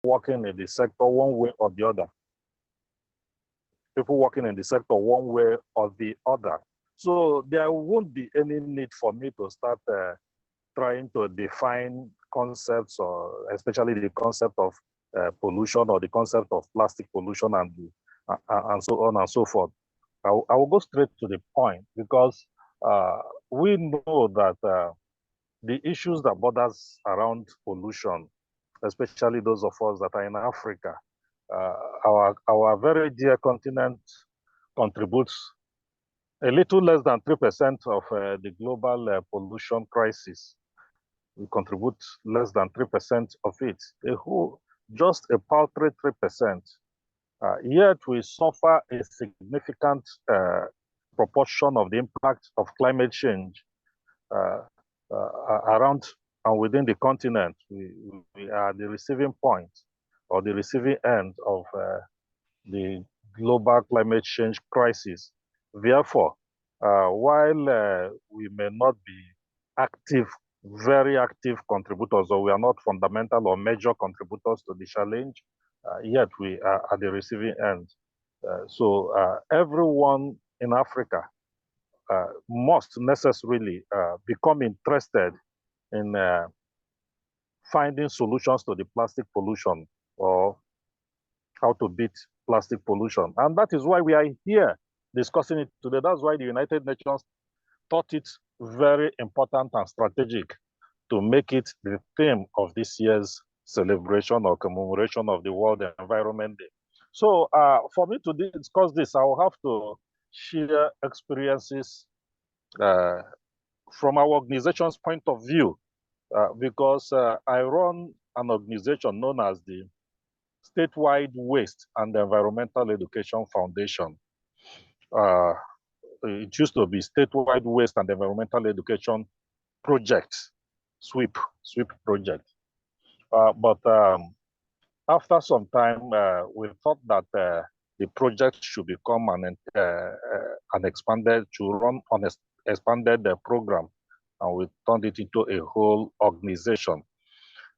working in the sector one way or the other. People working in the sector one way or the other. So there won't be any need for me to start trying to define concepts, or especially the concept of pollution or the concept of plastic pollution and so on and so forth. I will go straight to the point, because we know that the issues that borders around pollution, especially those of us that are in Africa, our very dear continent contributes a little less than 3% of the global pollution crisis. We contribute less than 3% of it, just a paltry 3%. Yet we suffer a significant proportion of the impact of climate change around and within the continent. We are the receiving point or the receiving end of the global climate change crisis. Therefore, while we may not be active, very active contributors, or we are not fundamental or major contributors to the challenge, yet we are at the receiving end. So everyone in Africa must necessarily become interested in finding solutions to the plastic pollution, or how to beat plastic pollution. And that is why we are here discussing it today. That's why the United Nations thought it very important and strategic to make it the theme of this year's celebration or commemoration of the World Environment Day. So for me to discuss this, I will have to share experiences from our organization's point of view, because I run an organization known as the Statewide Waste and Environmental Education Foundation. It used to be Statewide Waste and Environmental Education Project, SWEEP project. But after some time, we thought that the project should become an expanded, to run on an expanded program, and we turned it into a whole organization.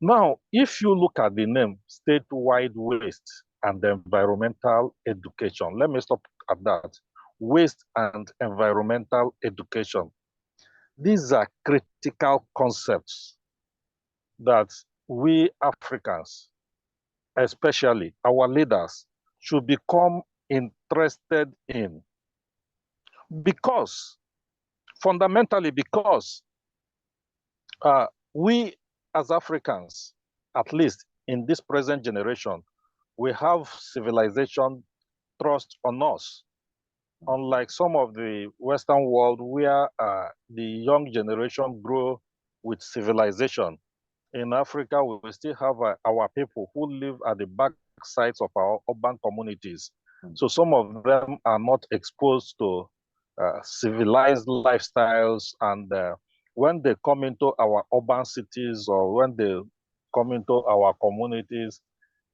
Now, if you look at the name Statewide Waste and Environmental Education, let me stop at that. Waste and environmental education. These are critical concepts that we Africans, especially our leaders, should become interested in. Because, fundamentally, because we as Africans, at least in this present generation, we have civilization thrust on us. Unlike some of the Western world, where the young generation grow with civilization, in Africa, we still have our people who live at the back sides of our urban communities. So some of them are not exposed to civilized lifestyles, and when they come into our urban cities, or when they come into our communities,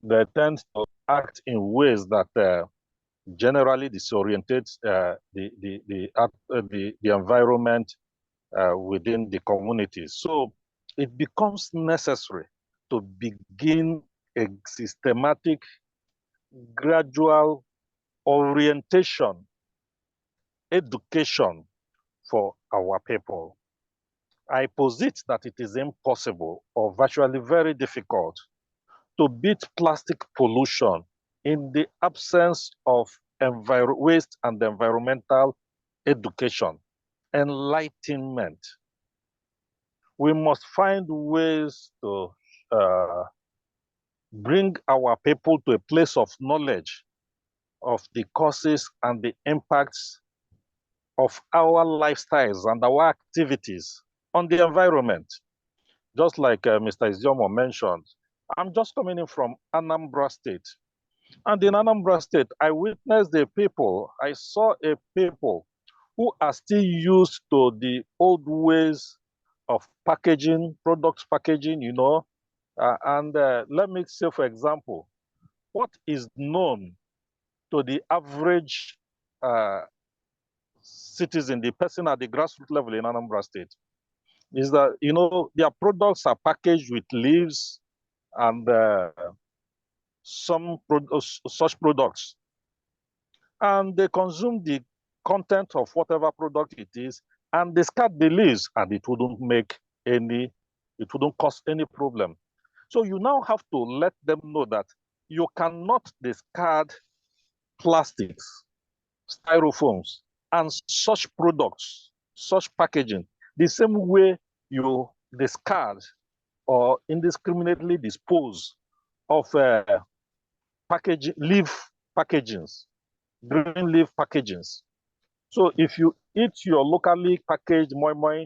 they tend to act in ways that generally disorientates the environment within the communities. So it becomes necessary to begin a systematic, gradual orientation, education for our people. I posit that it is impossible, or virtually very difficult, to beat plastic pollution in the absence of waste and environmental education, enlightenment. We must find ways to bring our people to a place of knowledge of the causes and the impacts of our lifestyles and our activities on the environment. Just like Mr. Iziomo mentioned, I'm just coming in from Anambra State. And in Anambra State, I witnessed I saw a people who are still used to the old ways of packaging, products packaging, let me say, for example, what is known to the average citizen, the person at the grassroots level in Anambra State, is that, their products are packaged with leaves and such products, and they consume the content of whatever product it is and discard the leaves, and it wouldn't cause any problem. So you now have to let them know that you cannot discard plastics, styrofoams, and such products, such packaging, the same way you discard or indiscriminately dispose of leaf packagings, green leaf packagings. So if you eat your locally packaged moi moi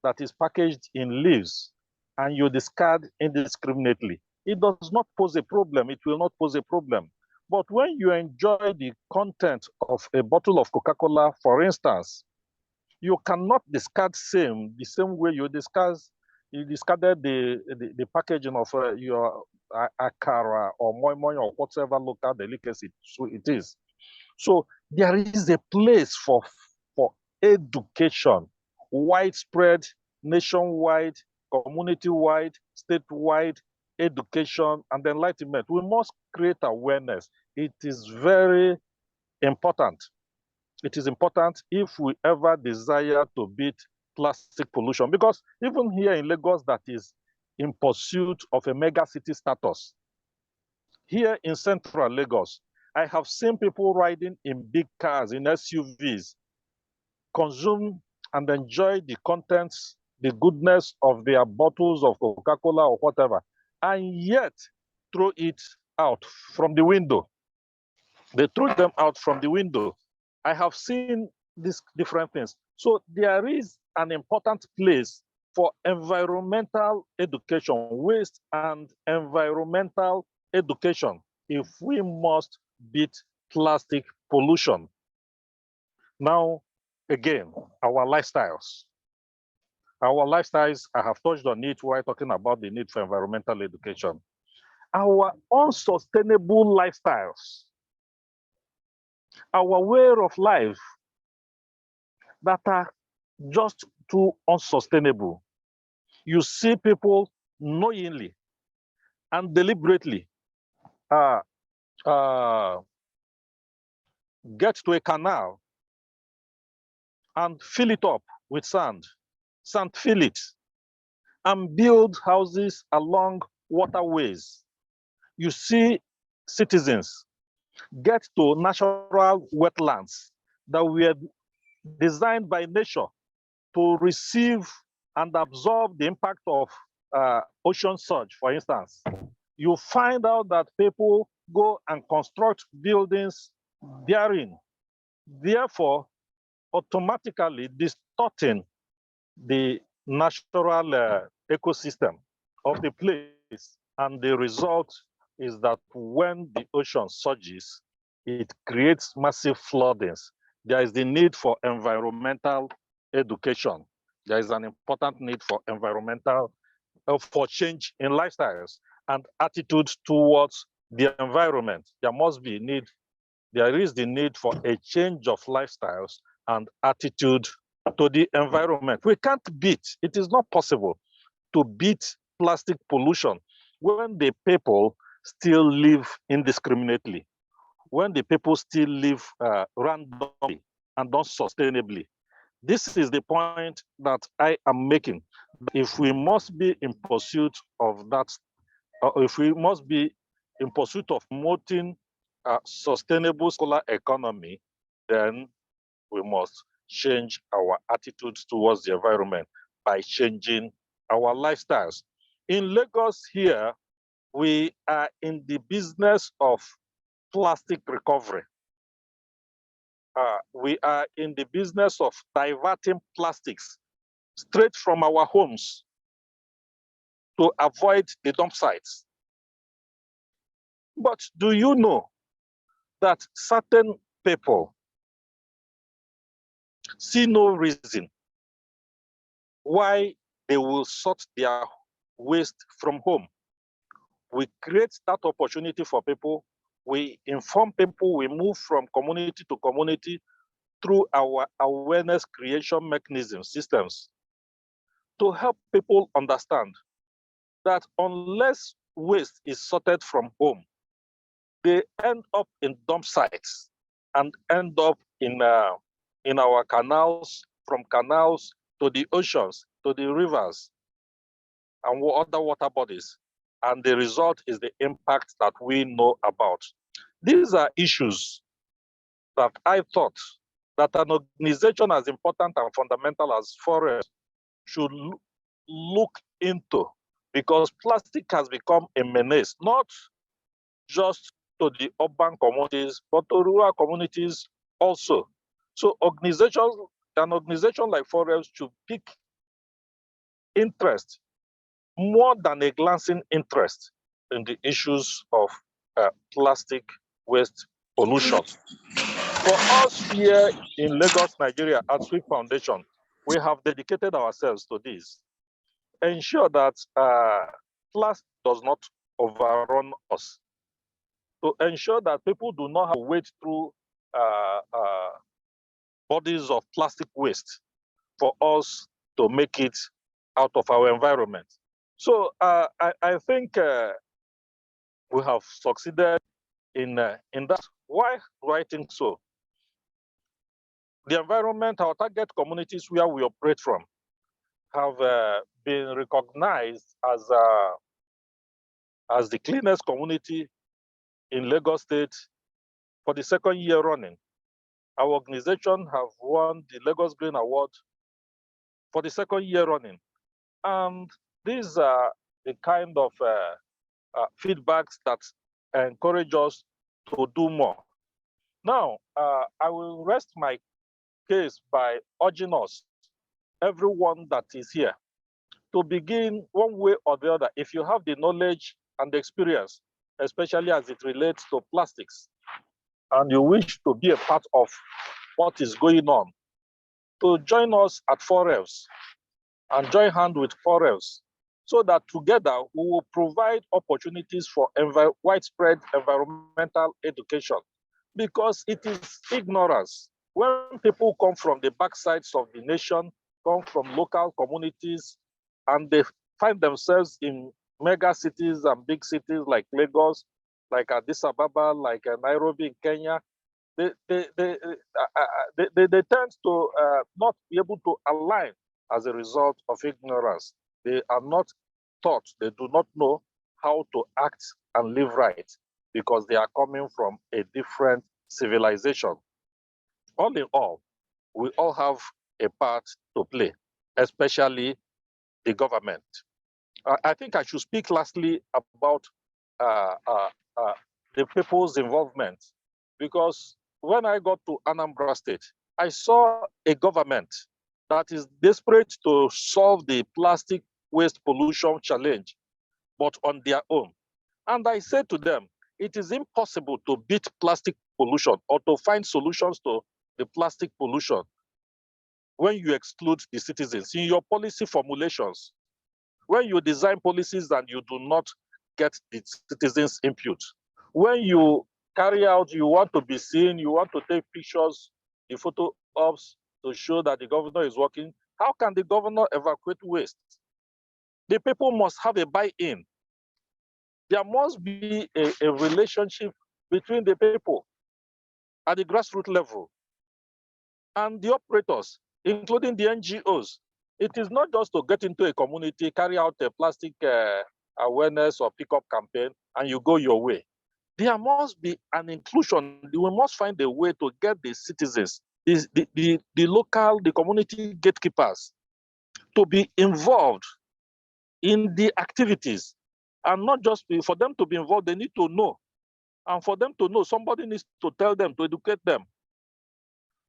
that is packaged in leaves and you discard indiscriminately, it does not pose a problem. It will not pose a problem. But when you enjoy the content of a bottle of Coca-Cola, for instance, you cannot discard the same way you discarded the packaging of your akara or moi moi or whatever local delicacy it is. So there is a place for education, widespread, nationwide, community-wide, statewide education and enlightenment. We must create awareness. It is very important. It is important if we ever desire to beat plastic pollution, because even here in Lagos, that is in pursuit of a mega city status, here in central Lagos, I have seen people riding in big cars, in SUVs, consume and enjoy the contents, the goodness of their bottles of Coca-Cola or whatever, and yet throw it out from the window. They throw them out from the window. I have seen these different things. So there is an important place for environmental education, waste and environmental education, if we must beat plastic pollution. Now, again, our lifestyles. Our lifestyles, I have touched on it while talking about the need for environmental education. Our unsustainable lifestyles, our way of life that are just too unsustainable. You see people knowingly and deliberately get to a canal and fill it up with sand, fill it, and build houses along waterways. You see citizens get to natural wetlands that were designed by nature to receive and absorb the impact of ocean surge, for instance. You find out that people go and construct buildings therein, therefore automatically distorting the natural ecosystem of the place. And the result is that when the ocean surges, it creates massive floodings. There is the need for environmental education. There is an important need for for change in lifestyles and attitudes towards the environment. There is the need for a change of lifestyles and attitude to the environment. We can't it is not possible to beat plastic pollution when the people still live indiscriminately, when the people still live randomly and not sustainably. This is the point that I am making. If we must be in pursuit of that, if we must be in pursuit of promoting a sustainable solar economy, then we must change our attitudes towards the environment by changing our lifestyles. In Lagos here, we are in the business of plastic recovery. We are in the business of diverting plastics straight from our homes to avoid the dump sites. But do you know that certain people see no reason why they will sort their waste from home? We create that opportunity for people. We inform people. We move from community to community through our awareness creation mechanism systems to help people understand that unless waste is sorted from home, they end up in dump sites and end up in our canals, from canals to the oceans, to the rivers, and other water bodies. And the result is the impact that we know about. These are issues that I thought that an organization as important and fundamental as forest should look into, because plastic has become a menace, not just to the urban communities, but to rural communities also. So an organization like Forest should pick interest, more than a glancing interest, in the issues of plastic waste pollution. For us here in Lagos, Nigeria, at Swift Foundation, we have dedicated ourselves to this. Ensure that plastic does not overrun us. To ensure that people do not have to wade through bodies of plastic waste for us to make it out of our environment. So I think we have succeeded in that. Why do I think so? The environment, our target communities where we operate from, have been recognized as the cleanest community in Lagos State for the second year running. Our organization have won the Lagos Green Award for the second year running. And these are the kind of feedbacks that encourage us to do more. Now, I will rest my case by urging us, everyone that is here, to begin one way or the other. If you have the knowledge and the experience, especially as it relates to plastics, and you wish to be a part of what is going on, to join us at Forels and join hands with Forels, so that together we will provide opportunities for widespread environmental education, because it is ignorance. When people come from the backsides of the nation, come from local communities, and they find themselves in mega cities and big cities like Lagos, like Addis Ababa, like Nairobi in Kenya, they tend to not be able to align as a result of ignorance. They are not taught, they do not know how to act and live right, because they are coming from a different civilization. All in all, we all have a part to play, especially the government. I think I should speak lastly about uh, uh, uh, the people's involvement, because when I got to Anambra State, I saw a government that is desperate to solve the plastic waste pollution challenge, but on their own. And I said to them, it is impossible to beat plastic pollution or to find solutions to the plastic pollution when you exclude the citizens in your policy formulations. When you design policies and you do not get the citizens' input, when you carry out, you want to be seen, you want to take pictures, the photo ops to show that the governor is working, how can the governor evacuate waste? The people must have a buy-in. There must be a relationship between the people at the grassroots level and the operators, including the NGOs. It is not just to get into a community, carry out a plastic awareness or pickup campaign, and you go your way. There must be an inclusion. We must find a way to get the citizens, the local, the community gatekeepers, to be involved in the activities. And not just for them to be involved, they need to know. And for them to know, somebody needs to tell them, to educate them.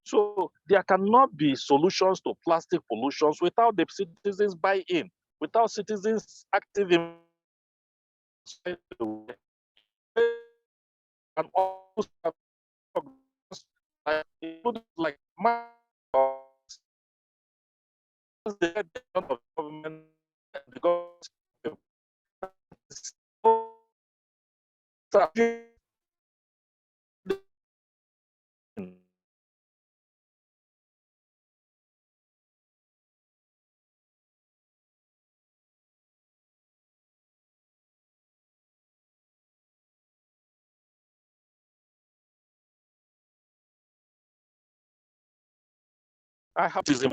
So there cannot be solutions to plastic pollutions without the citizens buy-in, without citizens active in and also like my the government, the I have this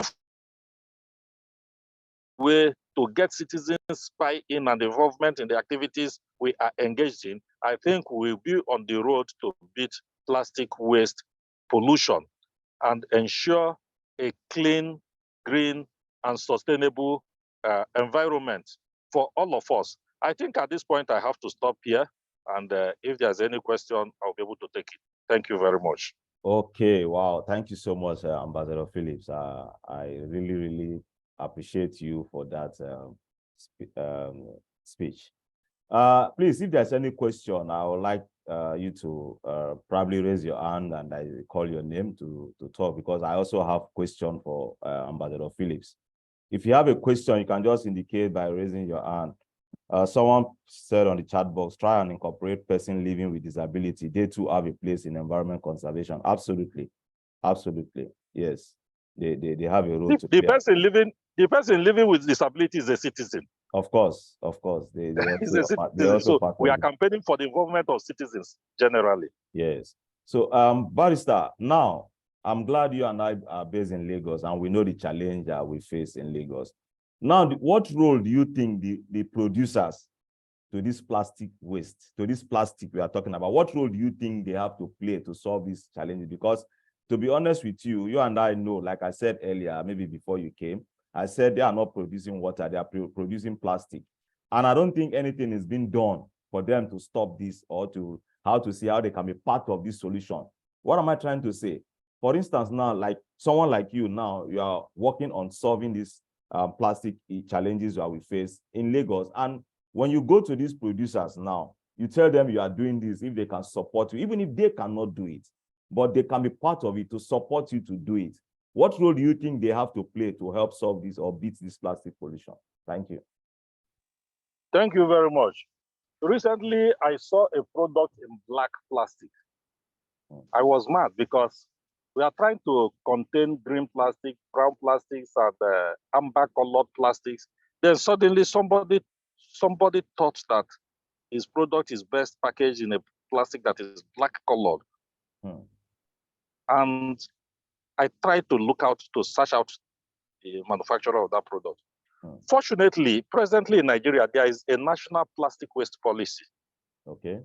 way to get citizens buy-in and involvement in the activities we are engaged in. I think we'll be on the road to beat plastic waste pollution and ensure a clean, green, and sustainable environment for all of us. I think at this point I have to stop here. And if there's any question, I'll be able to take it. Thank you very much. Okay, wow. Thank you so much, Ambassador Phillips. I really, really appreciate you for that speech. Please, if there's any question, I would like you to probably raise your hand and I call your name to talk, because I also have a question for Ambassador Phillips. If you have a question, you can just indicate by raising your hand. Someone said on the chat box, try and incorporate person living with disability. They too have a place in environment conservation. Absolutely. Absolutely. Yes. They have a role to play. The person living with disability is a citizen. Of course. They also so we are campaigning for the involvement of citizens generally. Yes. So Barrister, now I'm glad you and I are based in Lagos and we know the challenge that we face in Lagos. Now, what role do you think the producers to this plastic waste, to this plastic we are talking about, what role do you think they have to play to solve these challenges? Because to be honest with you, you and I know, like I said earlier, maybe before you came, I said they are not producing water, they are producing plastic. And I don't think anything is being done for them to stop this or to how to see how they can be part of this solution. What am I trying to say? For instance, now, like someone like you now, you are working on solving these plastic challenges that we face in Lagos. And when you go to these producers now, you tell them you are doing this, if they can support you, even if they cannot do it, but they can be part of it to support you to do it. What role do you think they have to play to help solve this or beat this plastic pollution? Thank you. Thank you very much. Recently, I saw a product in black plastic. I was mad because we are trying to contain green plastic, brown plastics, and amber-colored plastics. Then suddenly somebody thought that his product is best packaged in a plastic that is black-colored. And I tried to look out to search out the manufacturer of that product. Fortunately, presently in Nigeria, there is a national plastic waste policy. Okay.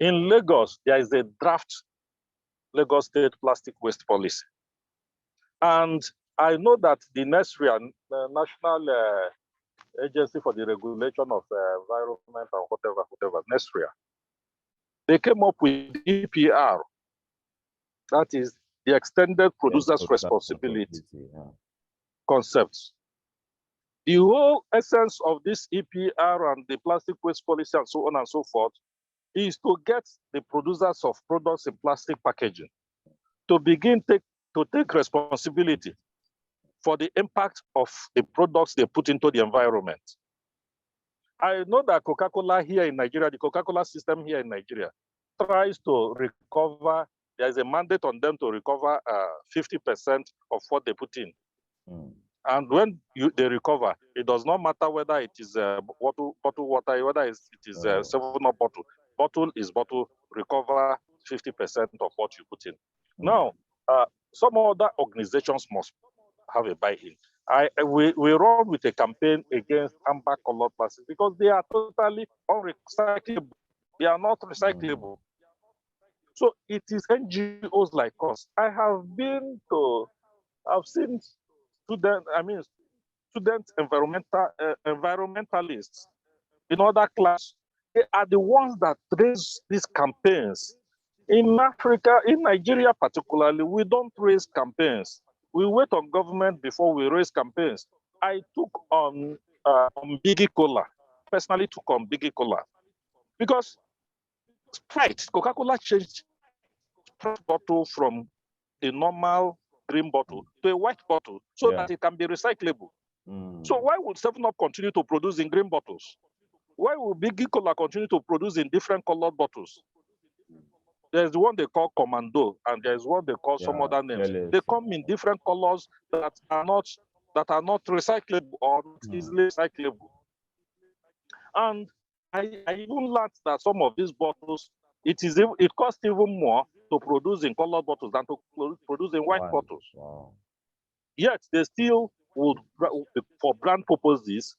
In Lagos, there is a draft Lagos State plastic waste policy. And I know that the NESRIA, the National Agency for the Regulation of Environment and whatever, NESRIA, they came up with EPR, that is the Extended Producer's Responsibility concepts. The whole essence of this EPR and the plastic waste policy and so on and so forth is to get the producers of products in plastic packaging to begin to take responsibility for the impact of the products they put into the environment. I know that Coca-Cola here in Nigeria, the Coca-Cola system here in Nigeria, tries to recover, there is a mandate on them to recover 50% of what they put in. And when they recover, it does not matter whether it is bottled water, whether it is 7-Up bottle. Bottle is bottle, recover 50% of what you put in. Now, some other organizations must have a buy-in. We run with a campaign against amber-colored plastics because they are totally unrecyclable. They are not recyclable. So it is NGOs like us. I've seen student environmentalists in other classes. They are the ones that raise these campaigns. In Africa, in Nigeria particularly, we don't raise campaigns. We wait on government before we raise campaigns. I took on Biggie Cola, personally took on Biggie Cola, because Sprite, Coca-Cola changed Sprite bottle from a normal green bottle to a white bottle so that it can be recyclable. So why would 7-Up continue to produce in green bottles? Why will Biggie Cola continue to produce in different colored bottles? There's the one they call Commando, and there's one they call some other names. They come in different colors that are not recyclable or not easily recyclable. And I even learned that some of these bottles, it costs even more to produce in colored bottles than to produce in white bottles. Wow. Yet they still would, for brand purposes,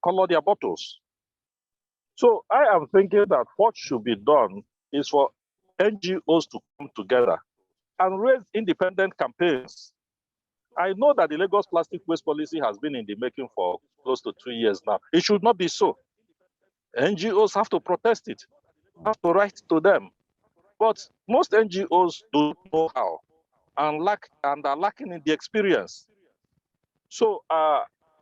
color their bottles. So I am thinking that what should be done is for NGOs to come together and raise independent campaigns. I know that the Lagos plastic waste policy has been in the making for close to 2 years now. It should not be so. NGOs have to protest it, have to write to them. But most NGOs don't know how and are lacking in the experience. So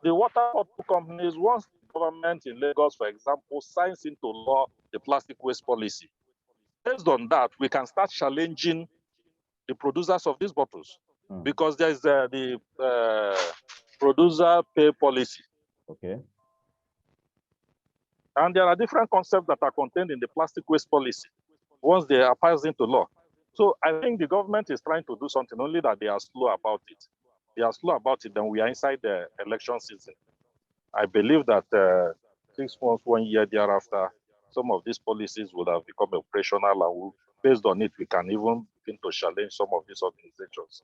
the water bottle companies, once the government in Lagos, for example, signs into law the plastic waste policy, based on that, we can start challenging the producers of these bottles, because there is the producer pay policy. Okay. And there are different concepts that are contained in the plastic waste policy once they are passed into law. So I think the government is trying to do something, only that they are slow about it. They are slow about it, then we are inside the election season. I believe that 6 months, 1 year thereafter, some of these policies would have become operational, and based on it, we can even begin to challenge some of these organizations.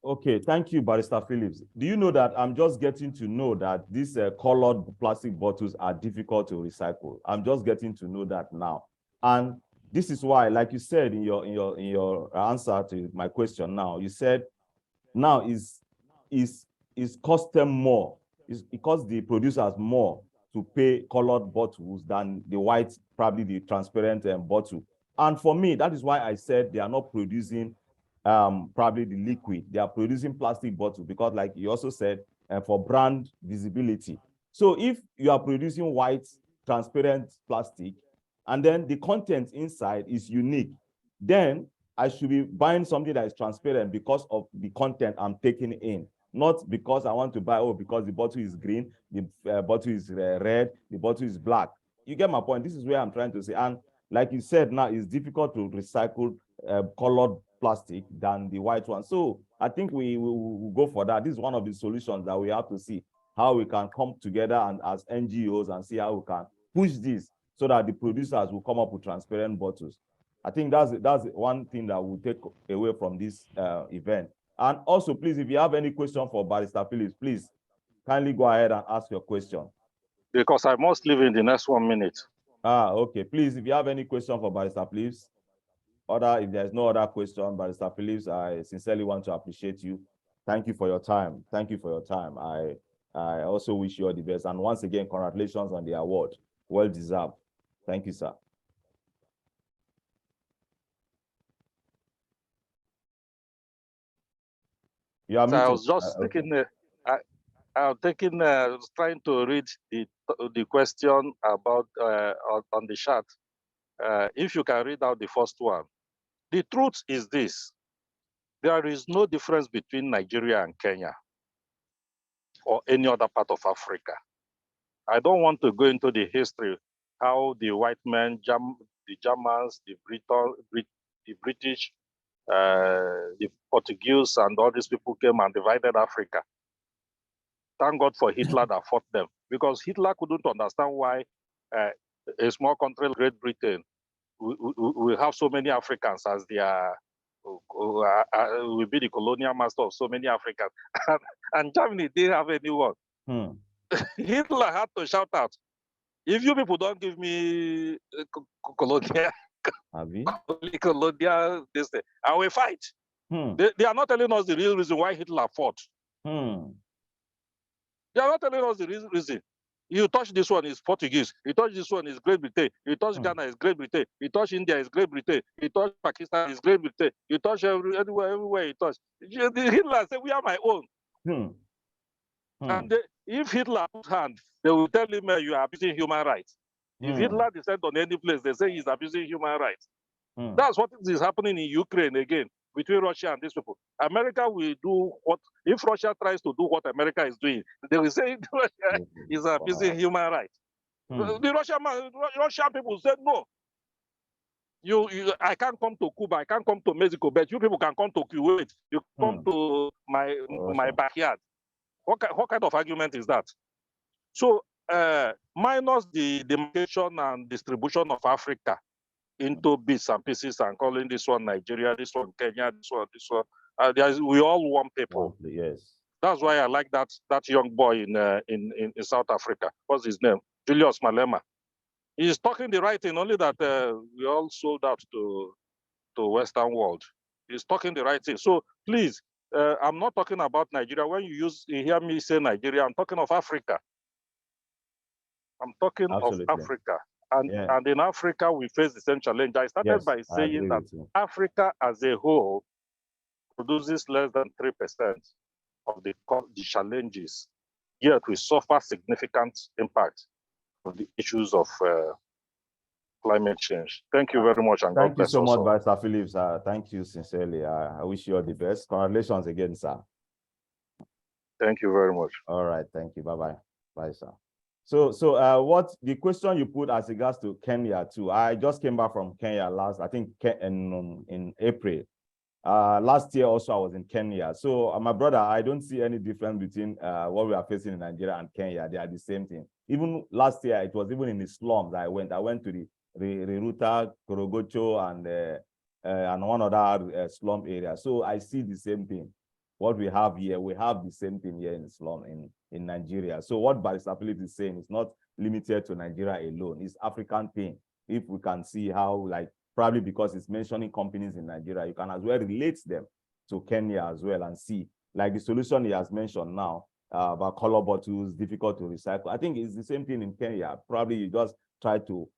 Okay, thank you, Barrister Phillips. Do you know that I'm just getting to know that these colored plastic bottles are difficult to recycle? I'm just getting to know that now. And this is why, like you said in your answer to my question now, you said now is cost them more. It costs the producers more to pay colored bottles than the white, probably the transparent bottle. And for me, that is why I said they are not producing probably the liquid. They are producing plastic bottles because, like you also said, for brand visibility. So if you are producing white, transparent plastic, and then the content inside is unique, then I should be buying something that is transparent because of the content I'm taking in, not because I want to buy, oh, because the bottle is green, the bottle is red, the bottle is black. You get my point? This is where I'm trying to say. And like you said, now it's difficult to recycle colored plastic than the white one. So I think we will go for that. This is one of the solutions that we have to see how we can come together and as NGOs and see how we can push this so that the producers will come up with transparent bottles. I think that's one thing that we'll take away from this event. And also, please, if you have any question for Barrister Phillips, please kindly go ahead and ask your question. Because I must leave in the next 1 minute. Okay. Please, if you have any question for Barrister Phillips, if there's no other question, Barrister Phillips, I sincerely want to appreciate you. Thank you for your time. Thank you for your time. I also wish you all the best. And once again, congratulations on the award. Well deserved. Thank you, sir. You are muted. I was just trying to read the question about on the chat. If you can read out the first one. The truth is this: there is no difference between Nigeria and Kenya or any other part of Africa. I don't want to go into the history, how the white men, the Germans, the British, the Portuguese, and all these people came and divided Africa. Thank God for Hitler that fought them, because Hitler couldn't understand why a small country like Great Britain we have so many Africans as their will be the colonial master of so many Africans. And Germany didn't have anyone. Hitler had to shout out, if you people don't give me colonial, this thing, I will fight. They are not telling us the real reason why Hitler fought. They are not telling us the real reason. You touch this one is Portuguese. You touch this one is Great Britain. You touch Ghana is Great Britain. You touch India is Great Britain. You touch Pakistan is Great Britain. You touch everywhere you touch. Hitler said, we are my own. And if Hitler put hand, they will tell him you are abusing human rights. If Hitler descends on any place, they say he's abusing human rights. That's what is happening in Ukraine again, between Russia and these people. America will do what, if Russia tries to do what America is doing, they will say Russia is abusing human rights. The Russian people said, no, I can't come to Cuba, I can't come to Mexico, but you people can come to Kuwait. You come to my backyard. What kind of argument is that? So minus the demarcation and distribution of Africa into bits and pieces and calling this one Nigeria, this one Kenya, this one, We all want people. Yes. That's why I like that young boy in South Africa. What's his name? Julius Malema. He's talking the right thing, only that we all sold out to Western world. He's talking the right thing. So please, I'm not talking about Nigeria. When you hear me say Nigeria, I'm talking of Africa. I'm talking Absolutely. of Africa. And in Africa, we face the same challenge. I started by saying that Africa as a whole produces less than 3% of the challenges, yet we suffer significant impact of the issues of climate change. Thank you very much, and God bless you so much, also. Barrister Phillips. Thank you sincerely. I wish you all the best. Congratulations again, sir. Thank you very much. All right, thank you. Bye-bye. Bye, sir. So what the question you put as regards to Kenya too, I just came back from Kenya last, I think in April. Last year also I was in Kenya. So my brother, I don't see any difference between what we are facing in Nigeria and Kenya. They are the same thing. Even last year, it was even in the slums I went to the Riruta, Korogocho, and one other slum area. So I see the same thing. What we have here, we have the same thing here in the slum in Nigeria. So what Barrister Phillips is saying is not limited to Nigeria alone. It's African thing. If we can see how, like, probably because it's mentioning companies in Nigeria, you can as well relate them to Kenya as well and see, like the solution he has mentioned now about color bottles, difficult to recycle. I think it's the same thing in Kenya. Probably you just try to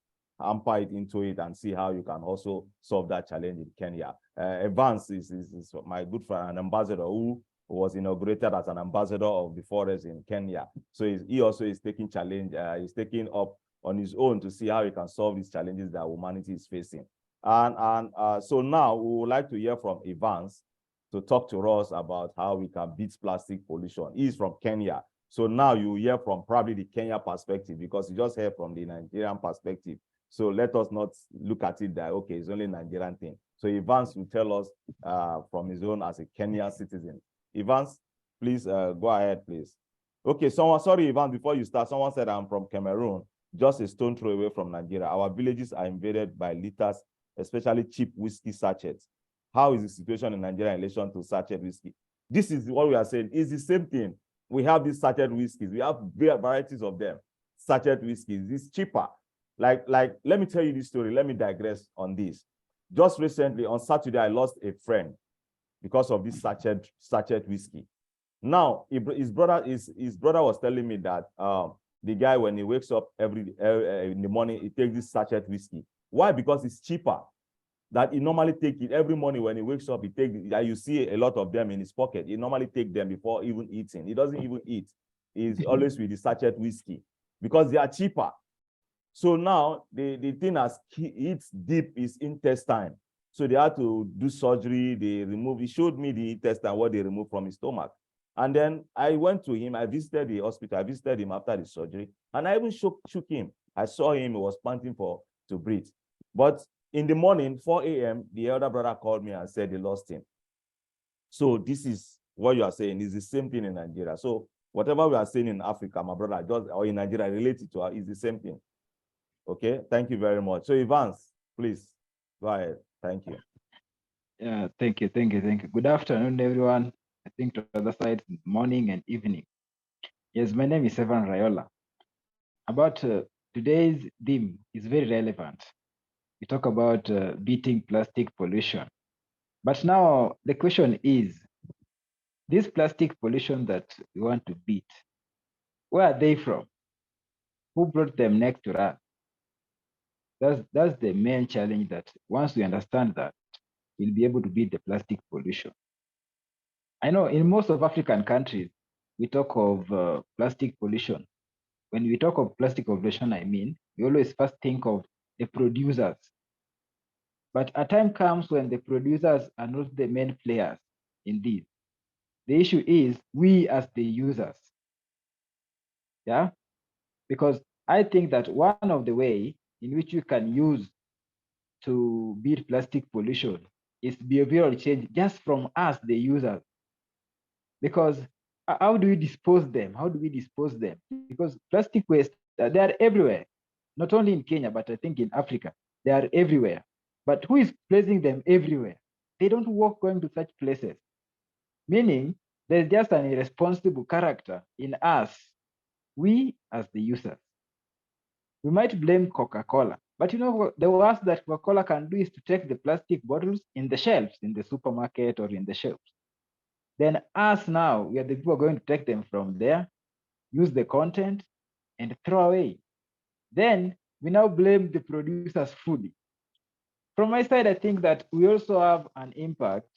hamper it into it and see how you can also solve that challenge in Kenya. Evans is my good friend, an ambassador who was inaugurated as an ambassador of the forest in Kenya. So he also is taking challenge, he's taking up on his own to see how he can solve these challenges that humanity is facing. So now we would like to hear from Evans to talk to us about how we can beat plastic pollution. He's from Kenya. So now you hear from probably the Kenya perspective, because you just heard from the Nigerian perspective. So let us not look at it that, okay, it's only a Nigerian thing. So Evans will tell us from his own as a Kenyan citizen. Evans, please go ahead, please. Okay, sorry, Evans, before you start, someone said I'm from Cameroon, just a stone throw away from Nigeria. Our villages are invaded by litters, especially cheap whiskey sachets. How is the situation in Nigeria in relation to sachet whiskey? This is what we are saying. It's the same thing. We have these sachet whiskeys. We have varieties of them. Sachet whiskeys. It's cheaper. Like, let me tell you this story. Let me digress on this. Just recently, on Saturday, I lost a friend because of this sachet whiskey. Now, his brother was telling me that the guy, when he wakes up in the morning, he takes this sachet whiskey. Why? Because it's cheaper. That he normally take it every morning when he wakes up. He takes it. You see a lot of them in his pocket. He normally take them before even eating. He doesn't even eat. He's always with the sachet whiskey because they are cheaper. So now the thing has eats deep his intestine. So they had to do surgery. He showed me the intestine, what they removed from his stomach. And then I went to him. I visited the hospital. I visited him after the surgery. And I even shook him. I saw him. He was panting to breathe. But in the morning, 4 a.m., the elder brother called me and said they lost him. So this is what you are saying is the same thing in Nigeria. So whatever we are saying in Africa, my brother, or in Nigeria, related to her, is the same thing. Okay, thank you very much. So Evans, please go ahead. Thank you. Yeah, thank you. Good afternoon, everyone. I think to the other side, morning and evening. Yes, my name is Evan Rayola. About today's theme is very relevant. We talk about beating plastic pollution. But now the question is, this plastic pollution that we want to beat, where are they from? Who brought them next to us? That's the main challenge, that once we understand that, we'll be able to beat the plastic pollution. I know in most of African countries, we talk of plastic pollution. When we talk of plastic pollution, I mean, we always first think of the producers. But a time comes when the producers are not the main players in this. The issue is we as the users. Yeah? Because I think that one of the way in which you can use to beat plastic pollution is behavioral change just from us, the users. Because how do we dispose them? How do we dispose them? Because plastic waste, they are everywhere, not only in Kenya, but I think in Africa, they are everywhere. But who is placing them everywhere? They don't walk going to such places. meaning there's just an irresponsible character in us, we as the users. We might blame Coca-Cola, but you know, the worst that Coca-Cola can do is to take the plastic bottles in the shelves in the supermarket or in the shelves. Then us now, we are the people going to take them from there, use the content, and throw away. Then we now blame the producers fully. From my side, I think that we also have an impact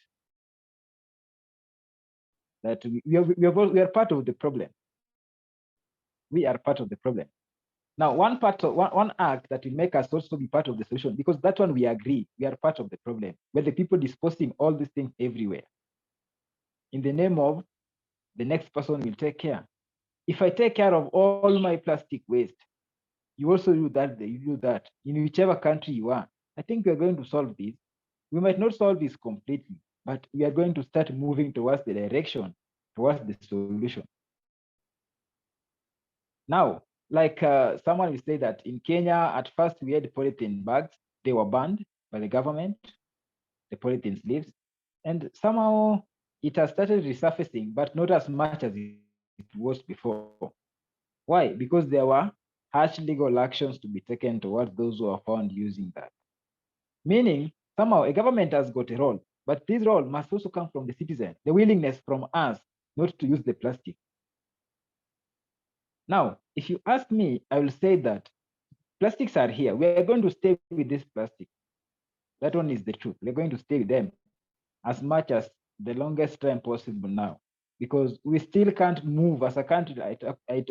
that we are part of the problem. We are part of the problem. Now, one act that will make us also be part of the solution, because that one we agree, we are part of the problem, where the people disposing all these things everywhere in the name of the next person will take care. If I take care of all my plastic waste, you also do that, you do that in whichever country you are. I think we are going to solve this. We might not solve this completely, but we are going to start moving towards the direction, towards the solution. Now, like someone will say that in Kenya, at first we had polythene bags. They were banned by the government, the polythene sleeves. And somehow it has started resurfacing, but not as much as it was before. Why? Because there were harsh legal actions to be taken towards those who are found using that. Meaning, somehow a government has got a role, but this role must also come from the citizen, the willingness from us not to use the plastic. Now, if you ask me, I will say that plastics are here. We are going to stay with this plastic. That one is the truth. We're going to stay with them as much as the longest time possible now, because we still can't move as a country.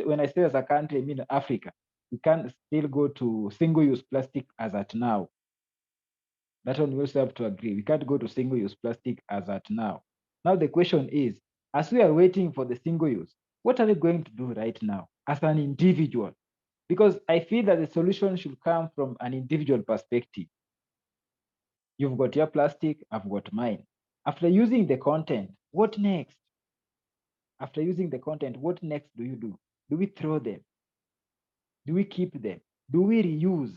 When I say as a country, I mean Africa. We can't still go to single-use plastic as at now. That one we also have to agree. We can't go to single-use plastic as at now. Now the question is, as we are waiting for the single-use, what are we going to do right now as an individual? Because I feel that the solution should come from an individual perspective. You've got your plastic, I've got mine. After using the content, what next? After using the content, what next do you do? Do we throw them? Do we keep them? Do we reuse?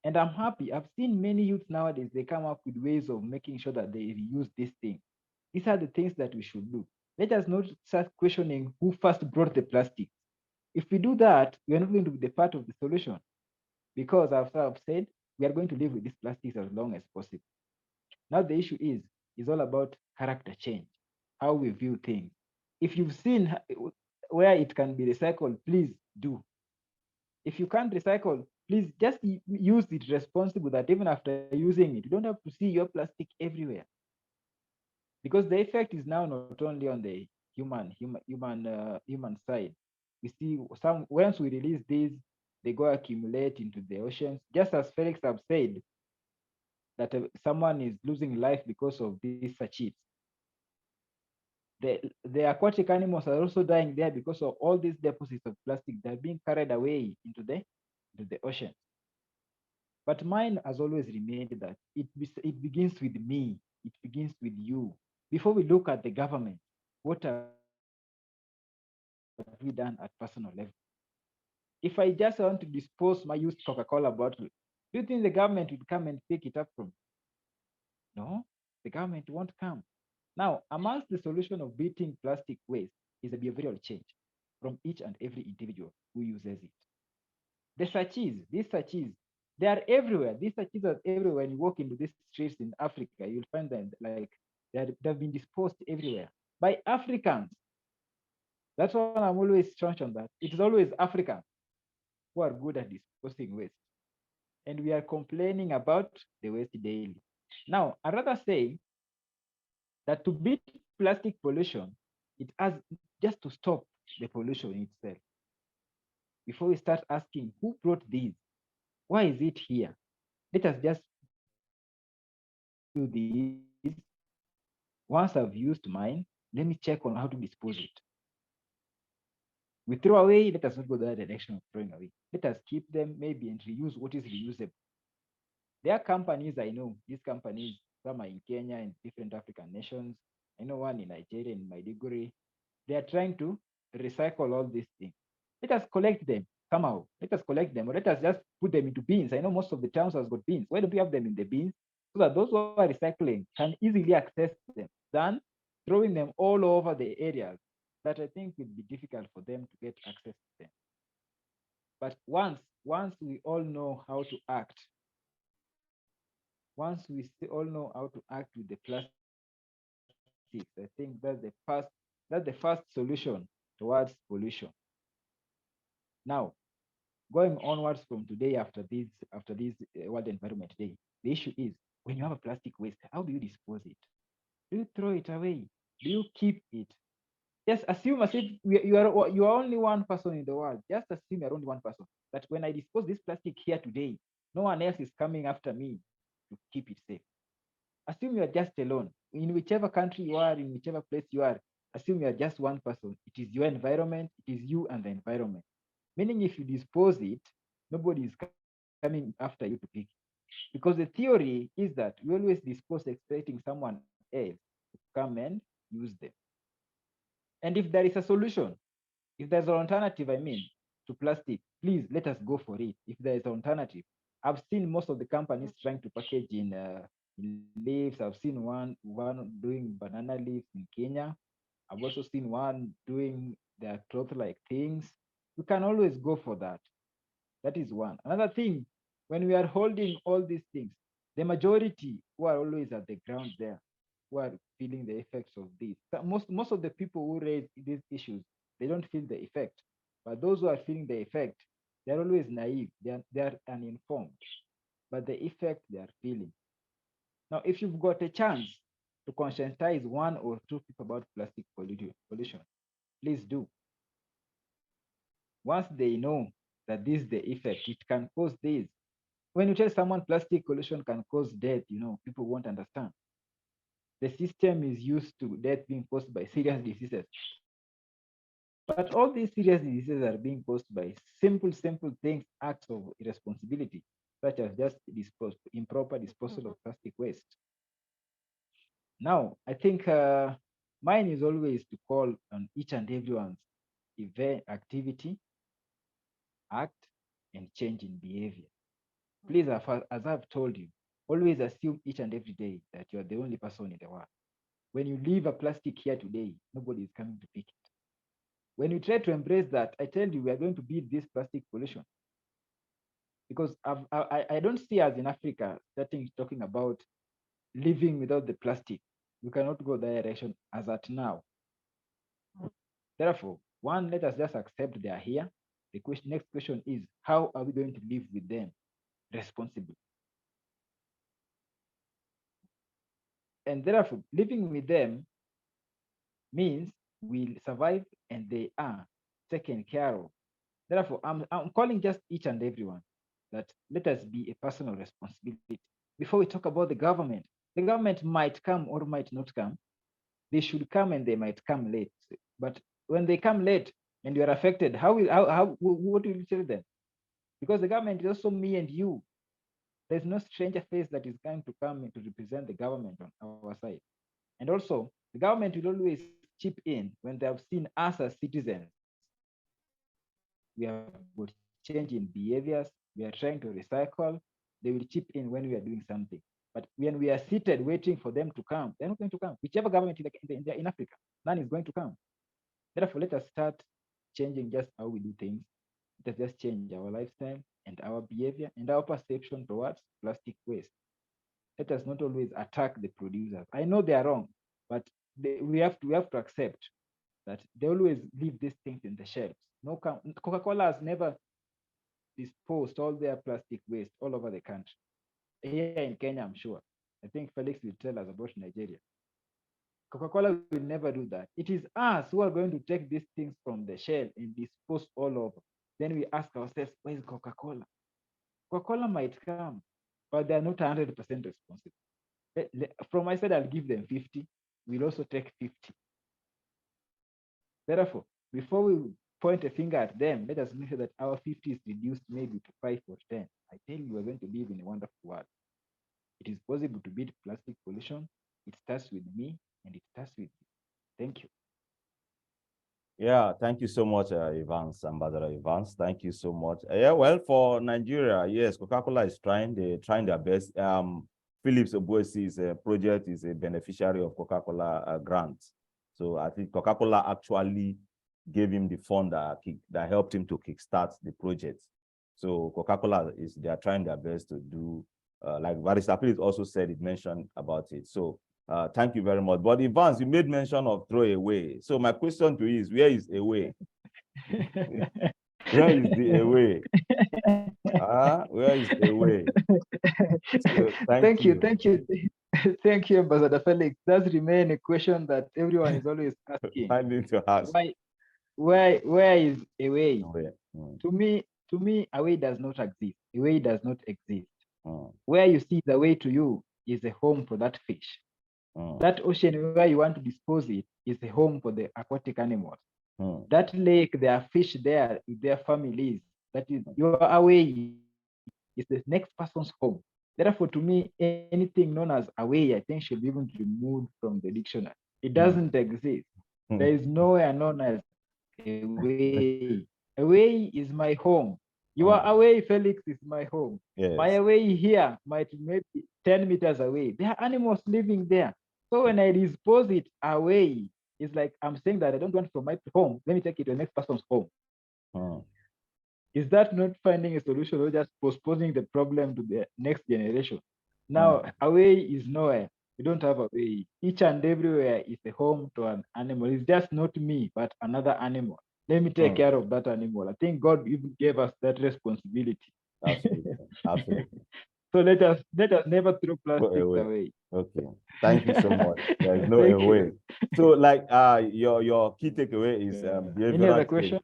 And I'm happy. I've seen many youths nowadays, they come up with ways of making sure that they reuse this thing. These are the things that we should do. Let us not start questioning who first brought the plastic. If we do that, we are not going to be the part of the solution, because as I've said, we are going to live with these plastics as long as possible. Now the issue is all about character change, how we view things. If you've seen where it can be recycled, please do. If you can't recycle, please just use it responsibly, that even after using it, you don't have to see your plastic everywhere. Because the effect is now not only on the human side. We see some, once we release these, they go accumulate into the oceans. Just as Felix have said, that someone is losing life because of these sachets. The aquatic animals are also dying there because of all these deposits of plastic that are being carried away into the ocean. But mine has always remained that it begins with me, it begins with you. Before we look at the government, what have we done at personal level? If I just want to dispose my used Coca-Cola bottle, do you think the government would come and pick it up from me? No, the government won't come. Now, amongst the solution of beating plastic waste is a behavioral change from each and every individual who uses it. The sachets, these sachets, they are everywhere. These sachets are everywhere. When you walk into these streets in Africa, you'll find them like they've been disposed everywhere by Africans. That's why I'm always strong on that. It is always Africans who are good at disposing waste. And we are complaining about the waste daily. Now, I'd rather say that to beat plastic pollution, it has just to stop the pollution itself. Before we start asking who brought these, why is it here? Let us just do these. Once I've used mine, let me check on how to dispose it. We throw away, let us not go that direction of throwing away. Let us keep them maybe and reuse what is reusable. There are companies I know, these companies, some are in Kenya and different African nations. I know one in Nigeria, in Maiduguri. They are trying to recycle all these things. Let us collect them somehow. Let us collect them, or let us just put them into bins. I know most of the towns has got bins. Why don't we have them in the bins so that those who are recycling can easily access them? Then throwing them all over the areas that I think would be difficult for them to get access to them. But once we all know how to act, once we all know how to act with the plastics, I think that's the first solution towards pollution. Now, going onwards from today after this World Environment Day, the issue is when you have a plastic waste, how do you dispose it? Do you throw it away? Do you keep it? Just assume as if you are only one person in the world. Just assume you're only one person. That when I dispose this plastic here today, no one else is coming after me to keep it safe. Assume you are just alone. In whichever country you are, in whichever place you are, assume you are just one person. It is your environment, it is you and the environment. Meaning if you dispose it, nobody is coming after you to pick it. Because the theory is that we always dispose expecting someone else to come and use them. And if there is a solution, if there's an alternative, to plastic, please let us go for it. If there is an alternative, I've seen most of the companies trying to package in leaves. I've seen one doing banana leaves in Kenya. I've also seen one doing their cloth-like things. We can always go for that. That is one. Another thing, when we are holding all these things, the majority who are always at the ground there, who are feeling the effects of this. Most of the people who raise these issues, they don't feel the effect. But those who are feeling the effect, they're always naive. They are uninformed. But the effect they are feeling. Now, if you've got a chance to conscientize one or two people about plastic pollution, please do. Once they know that this is the effect, it can cause this. When you tell someone plastic pollution can cause death, people won't understand. The system is used to death being caused by serious diseases. But all these serious diseases are being caused by simple things, acts of irresponsibility, such as just improper disposal of plastic waste. Now, I think mine is always to call on each and everyone's event, activity, act, and change in behavior. Please, as I've told you, always assume each and every day that you're the only person in the world. When you leave a plastic here today, nobody is coming to pick it. When you try to embrace that, I tell you, we are going to beat this plastic pollution. Because I don't see us in Africa talking about living without the plastic. We cannot go that direction as at now. Therefore, one, let us just accept they are here. The next question is, how are we going to live with them responsibly? And therefore, living with them means we'll survive and they are taken care of. Therefore, I'm calling just each and everyone that let us be a personal responsibility. Before we talk about the government might come or might not come. They should come and they might come late. But when they come late and you are affected, what will you tell them? Because the government is also me and you. There's no stranger face that is going to come in to represent the government on our side. And also, the government will always chip in when they have seen us as citizens. We have got change in behaviors. We are trying to recycle. They will chip in when we are doing something. But when we are seated waiting for them to come, they're not going to come. Whichever government in Africa, none is going to come. Therefore, let us start changing just how we do things. Let us just change our lifestyle and our behavior and our perception towards plastic waste. Let us not always attack the producers. I know they are wrong, but we have to accept that they always leave these things in the shelves. Coca-Cola has never disposed all their plastic waste all over the country. Here in Kenya, I'm sure. I think Felix will tell us about Nigeria. Coca-Cola will never do that. It is us who are going to take these things from the shelf and dispose all over. Then we ask ourselves, where is Coca-Cola? Coca-Cola might come, but they're not 100% responsible. From my side, I'll give them 50. We'll also take 50. Therefore, before we point a finger at them, let us make sure that our 50 is reduced maybe to 5 or 10. I tell you, we're going to live in a wonderful world. It is possible to beat plastic pollution. It starts with me and it starts with you. Thank you. Yeah, thank you so much, Evans, Ambassador Evans. Thank you so much. Yeah, well, for Nigeria, yes, Coca-Cola is trying. They're trying their best. Philips Obuesi's project is a beneficiary of Coca-Cola grant. So I think Coca-Cola actually gave him the fund that helped him to kickstart the project. So Coca-Cola they are trying their best to do, like Barrister Phillips also said, it mentioned about it. So thank you very much. But Evans, you made mention of throw away. So my question to you is, where is away? Where is the away? Where is away? So, thank you. Thank you, Ambassador Felix. Does remain a question that everyone is always asking. I need to ask. Where is away? Mm. To me, away does not exist. Away does not exist. Mm. Where you see the way to you is a home for that fish. Mm. That ocean where you want to dispose it is a home for the aquatic animals. Mm. That lake, there are fish there with their families. That is your away is the next person's home. Therefore, to me, anything known as away, I think should be even removed from the dictionary. It doesn't exist. There is nowhere known as away. Away is my home. Your away, Felix, is my home. Yes. My away here might maybe 10 meters away. There are animals living there. So when I dispose it away, it's like I'm saying that I don't want it from my home. Let me take it to the next person's home. Is that not finding a solution or just postponing the problem to the next generation? Now, away is nowhere. We don't have away. Each and everywhere is a home to an animal. It's just not me, but another animal. Let me take care of that animal. I think God even gave us that responsibility. Absolutely. Absolutely. So let us never throw plastics away. Okay. Thank you so much. There is no away. So like your key takeaway is any other question?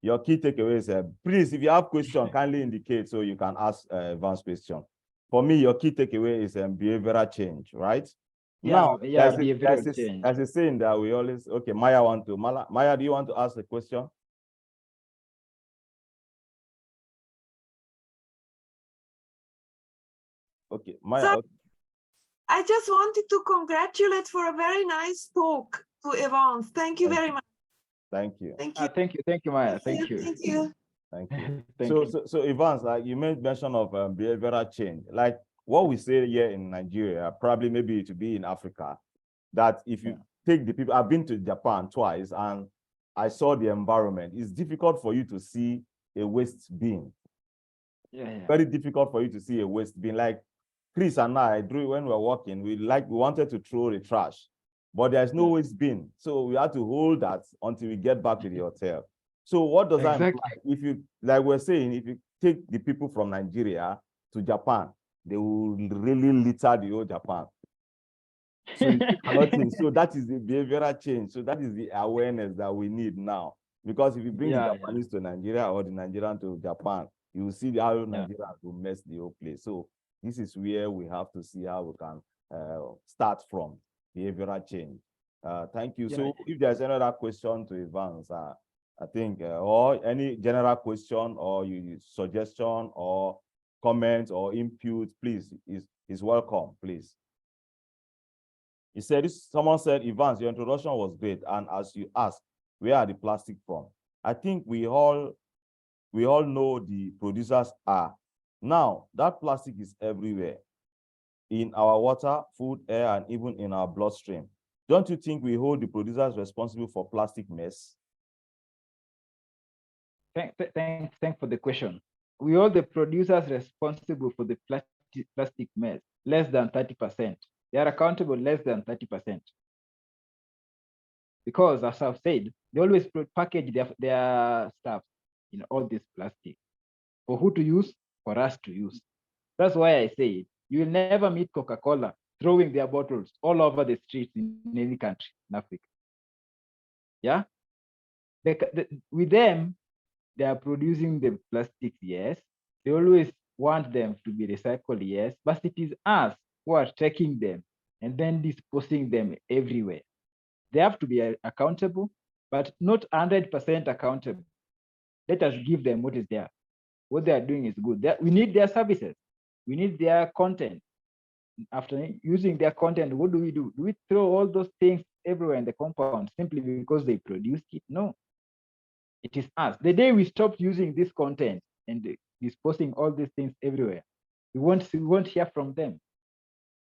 Your key takeaway is please, if you have question, kindly indicate so you can ask advanced question. For me, your key takeaway is behavioral change, right? Now, behavioral change. As a saying that we always Maya Maya, do you want to ask a question? Okay, Maya. So, I just wanted to congratulate for a very nice talk to Evans. Thank you very much. Thank you. Thank you. Thank you, Maya. Thank you. Thank you. Thank you. So Evans, like you made mention of behavioral change. Like what we say here in Nigeria, probably maybe to be in Africa, that if you take the people, I've been to Japan twice and I saw the environment. It's difficult for you to see a waste bin. Very difficult for you to see a waste bin. Like Chris and I, when we were walking, we wanted to throw the trash, but there's no waste bin. So we had to hold that until we get back to the hotel. So what does that imply? If you, like we're saying, if you take the people from Nigeria to Japan, they will really litter the whole Japan. So that is the behavioral change. So that is the awareness that we need now. Because if you bring the Japanese to Nigeria or the Nigerian to Japan, you will see how Nigeria will mess the whole place. So this is where we have to see how we can start from behavioral change. Thank you. So if there's another question to Evans, I think, or any general question or suggestion or comment or input, please, is welcome, please. He said, someone said, Evans, your introduction was great. And as you asked, where are the plastic from? I think we all know the producers are. Now, that plastic is everywhere, in our water, food, air, and even in our bloodstream. Don't you think we hold the producers responsible for plastic mess? Thanks for the question. We hold the producers responsible for the plastic mess, less than 30%. They are accountable less than 30%. Because as I've said, they always package their stuff in all this plastic. For who to use? For us to use. That's why I say you will never meet Coca-Cola throwing their bottles all over the streets in any country in Africa. Yeah? With them, they are producing the plastic, yes. They always want them to be recycled, yes. But it is us who are taking them and then disposing them everywhere. They have to be accountable, but not 100% accountable. Let us give them what is there. What they are doing is good. We need their services. We need their content. After using their content, what do? Do we throw all those things everywhere in the compound simply because they produced it? No. It is us. The day we stop using this content and disposing all these things everywhere, we won't hear from them.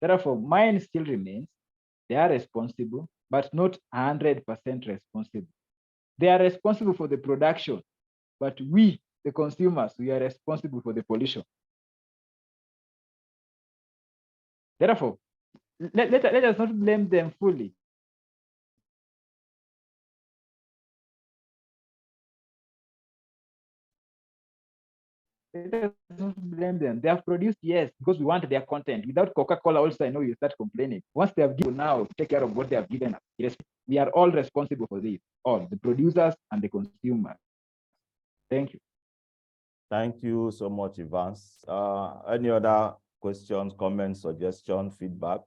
Therefore, mine still remains. They are responsible, but not 100% responsible. They are responsible for the production, but we, the consumers, we are responsible for the pollution. Therefore, let us not blame them fully. Let us not blame them. They have produced, yes, because we want their content. Without Coca-Cola, also, I know you start complaining. Once they have given now, take care of what they have given us. Yes, we are all responsible for this, all the producers and the consumers. Thank you. Thank you so much, Evans. Any other questions, comments, suggestions, feedback?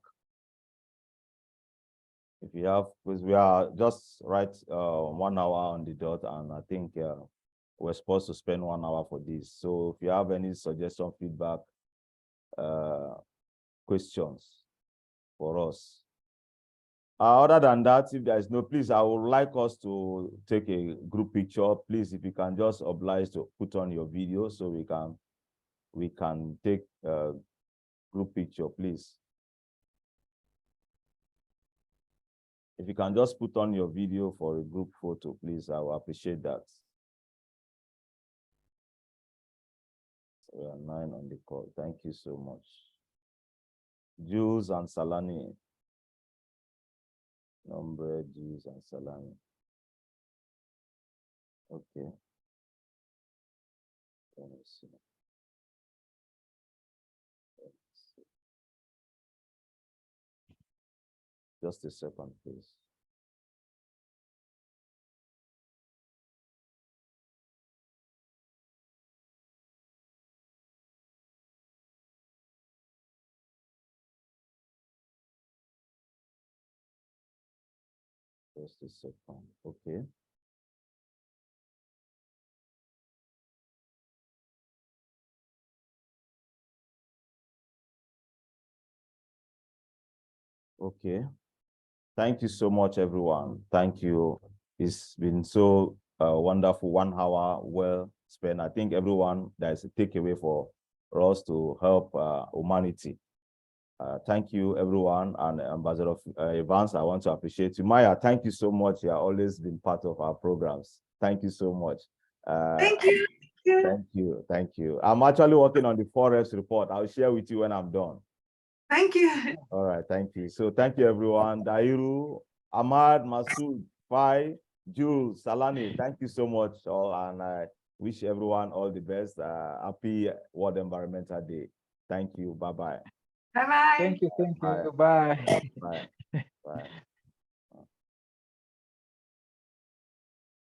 If you have, because we are just right 1 hour on the dot, and I think we're supposed to spend 1 hour for this. So if you have any suggestion, feedback, questions for us. Other than that, if there is no, please, I would like us to take a group picture. Please, if you can just oblige to put on your video so we can take a group picture, please. If you can just put on your video for a group photo, please, I will appreciate that. We are 9 on the call. Thank you so much. Jules and Salani. Nombre, Jules and Salani. Okay. Let me see. Just a second, please. Just a second. Okay. Okay. Thank you so much, everyone. Thank you. It's been so wonderful 1 hour well spent. I think everyone, there's a takeaway for us to help humanity. Thank you, everyone. And Ambassador Evans, I want to appreciate you. Maya, thank you so much. You have always been part of our programs. Thank you so much. Thank you. Thank you. Thank you. I'm actually working on the Forex report. I'll share with you when I'm done. Thank you. All right, thank you. So thank you, everyone. Dairu, Ahmad, Masood, Fai, Jules, Salani, thank you so much all, and I wish everyone all the best. Happy World Environmental Day. Thank you. Bye-bye. Bye-bye. Thank you. Bye. Bye. Bye.